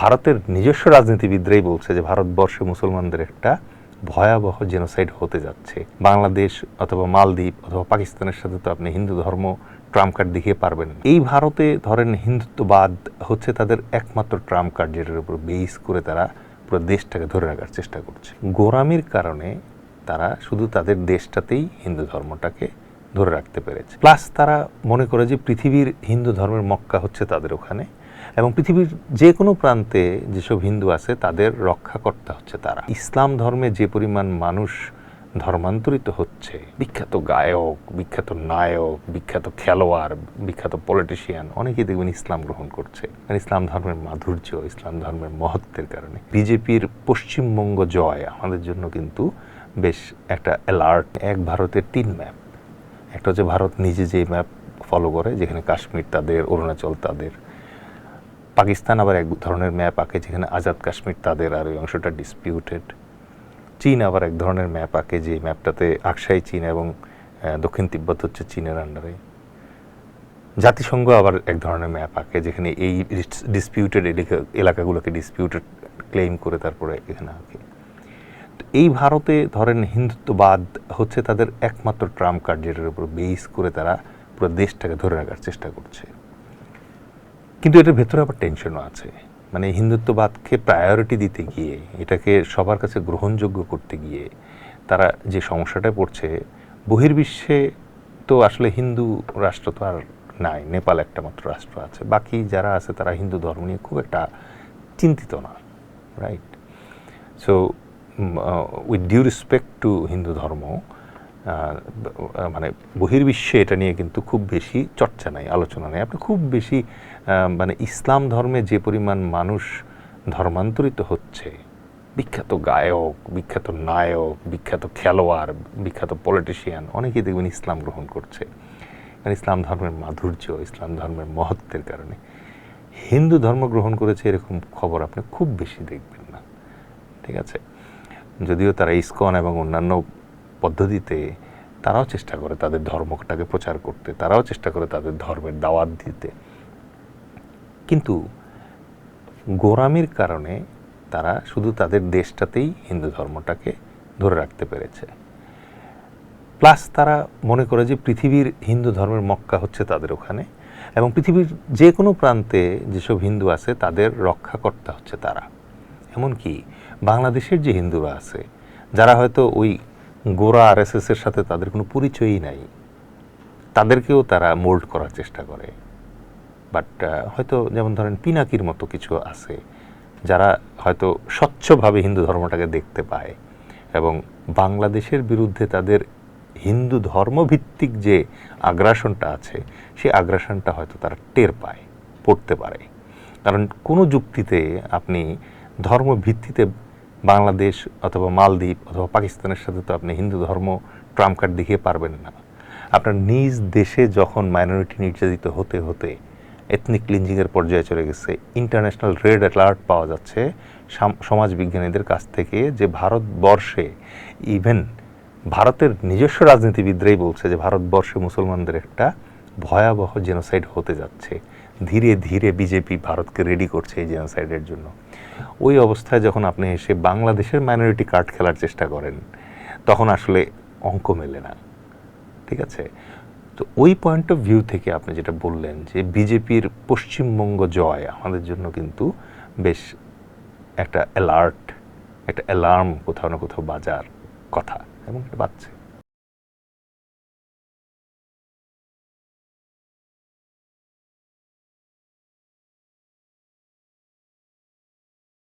ভারতের নিজস্ব রাজনীতিবিদরাই বলছে যে ভারতবর্ষে মুসলমানদের একটা ভয়াবহ জেনোসাইড হতে যাচ্ছে। বাংলাদেশ অথবা মালদ্বীপ অথবা পাকিস্তানের সাথে তো আপনি হিন্দু ধর্ম ট্রাম্প কার্ড দেখিয়ে পারবেন না। এই ভারতে ধরেন হিন্দুত্ববাদ হচ্ছে তাদের একমাত্র ট্রাম্প কার্ড, যেটার উপর বেস করে তারা পুরো দেশটাকে ধরে রাখার চেষ্টা করছে। গোঁড়ামির কারণে তারা শুধু তাদের দেশটাতেই হিন্দু ধর্মটাকে ধরে রাখতে পেরেছে। প্লাস তারা মনে করে যে পৃথিবীর হিন্দু ধর্মের মক্কা হচ্ছে তাদের ওখানে, এবং পৃথিবীর যে কোনো প্রান্তে যেসব হিন্দু আছে তাদের রক্ষাকর্তা হচ্ছে তারা। ইসলাম ধর্মে যে পরিমাণ মানুষ ধর্মান্তরিত হচ্ছে, বিখ্যাত গায়ক, বিখ্যাত নায়ক, বিখ্যাত খেলোয়াড়, বিখ্যাত পলিটিশিয়ান, অনেকেই দেখবেন ইসলাম গ্রহণ করছে। ইসলাম ধর্মের মাধুর্য, ইসলাম ধর্মের মহত্বের কারণে বিজেপির পশ্চিমবঙ্গ জয় আমাদের জন্য কিন্তু বেশ একটা অ্যালার্ট। এক ভারতের 3 ম্যাপ। একটা হচ্ছে ভারত নিজে যে ম্যাপ ফলো করে, যেখানে কাশ্মীর তাদের, অরুণাচল তাদের। পাকিস্তান আবার এক ধরনের ম্যাপ আঁকে যেখানে আজাদ কাশ্মীর তাদের আর ওই অংশটা ডিসপিউটেড। চীন আবার এক ধরনের ম্যাপ আঁকে যে ম্যাপটাতে আকসাই চীন এবং দক্ষিণ তিব্বত হচ্ছে চীনের আন্ডারে। জাতিসংঘ আবার এক ধরনের ম্যাপ আঁকে যেখানে এই ডিসপিউটেড এলাকাগুলোকে ডিসপিউটেড ক্লেইম করে তারপরে এখানে আঁকে। এই ভারতে ধরেন হিন্দুত্ববাদ হচ্ছে তাদের একমাত্র ট্রাম্প কার্ড, যেটার উপর বেস করে তারা পুরো দেশটাকে ধরে রাখার চেষ্টা করছে। কিন্তু এটার ভেতরে আবার টেনশনও আছে। মানে হিন্দুত্ববাদকে প্রায়োরিটি দিতে গিয়ে, এটাকে সবার কাছে গ্রহণযোগ্য করতে গিয়ে তারা যে সমস্যাটায় পড়ছে, বহির্বিশ্বে তো আসলে হিন্দু রাষ্ট্র তো আর নাই, নেপাল একটা মাত্র রাষ্ট্র আছে, বাকি যারা আছে তারা হিন্দু ধর্ম নিয়ে খুব একটা চিন্তিত না, right? So with due respect to Hindu ধর্ম, মানে বহির্বিশ্বে এটা নিয়ে কিন্তু খুব বেশি চর্চা নাই, আলোচনা নেই। আপনি খুব বেশি মানে ইসলাম ধর্মে যে পরিমাণ মানুষ ধর্মান্তরিত হচ্ছে, বিখ্যাত গায়ক, বিখ্যাত নায়ক, বিখ্যাত খেলোয়াড়, বিখ্যাত পলিটিশিয়ান, অনেকেই দেখবেন ইসলাম গ্রহণ করছে। কারণ ইসলাম ধর্মের মাধুর্য, ইসলাম ধর্মের মহত্বের কারণে। হিন্দু ধর্ম গ্রহণ করেছে এরকম খবর আপনি খুব বেশি দেখবেন না, ঠিক আছে? যদিও তারা ইসকন এবং অন্যান্য পদ্ধতিতে তারাও চেষ্টা করে তাদের ধর্মটাকে প্রচার করতে, তারাও চেষ্টা করে তাদের ধর্মের দাওয়াত দিতে, কিন্তু গোঁড়ামির কারণে তারা শুধু তাদের দেশটাতেই হিন্দু ধর্মটাকে ধরে রাখতে পেরেছে। প্লাস তারা মনে করে যে পৃথিবীর হিন্দু ধর্মের মক্কা হচ্ছে তাদের ওখানে, এবং পৃথিবীর যে কোনো প্রান্তে যেসব হিন্দু আছে তাদের রক্ষাকর্তা হচ্ছে তারা। এমনকি বাংলাদেশের যে হিন্দুরা আছে, যারা হয়তো ওই গোঁড়া আরএসএসের সাথে তাদের কোনো পরিচয়ই নাই, তাদেরকেও তারা মোল্ড করার চেষ্টা করে। বাট হয়তো যেমন ধরেন পিনাকির মতো কিছু আছে যারা হয়তো স্বচ্ছভাবে হিন্দু ধর্মটাকে দেখতে পায়, এবং বাংলাদেশের বিরুদ্ধে তাদের হিন্দু ধর্মভিত্তিক যে আগ্রাসনটা আছে, সেই আগ্রাসনটা হয়তো তারা টের পায়, পড়তে পারে। কারণ কোনো যুক্তিতে আপনি ধর্মভিত্তিতে বাংলাদেশ অথবা মালদ্বীপ অথবা পাকিস্তানের সাথে তো আপনি হিন্দু ধর্ম ট্রাম্প কার্ড দেখিয়ে পারবেন না। আপনার নিজ দেশে যখন মাইনরিটি নির্যাতিত হতে হতে এথনিক ক্লিনজিংয়ের পর্যায়ে চলে গেছে, ইন্টারন্যাশনাল রেড অ্যালার্ট পাওয়া যাচ্ছে সমাজবিজ্ঞানীদের কাছ থেকে যে ভারতবর্ষে, ইভেন ভারতের নিজস্ব রাজনীতিবিদরাই বলছে যে ভারতবর্ষে মুসলমানদের একটা ভয়াবহ জেনোসাইড হতে যাচ্ছে। ধীরে ধীরে বিজেপি ভারতকে রেডি করছে এই জেনোসাইডের জন্য। ওই অবস্থায় যখন আপনি এসে বাংলাদেশের মাইনরিটি কার্ড খেলার চেষ্টা করেন, তখন আসলে অঙ্ক মেলে না, ঠিক আছে? তো ওই পয়েন্ট অফ ভিউ থেকে আপনি যেটা বললেন যে বিজেপির পশ্চিমবঙ্গ জয় আমাদের জন্য কিন্তু বেশ একটা অ্যালার্ট, একটা অ্যালার্ম কোথাও না কোথাও বাজার কথা, এবং এটা বাজছে।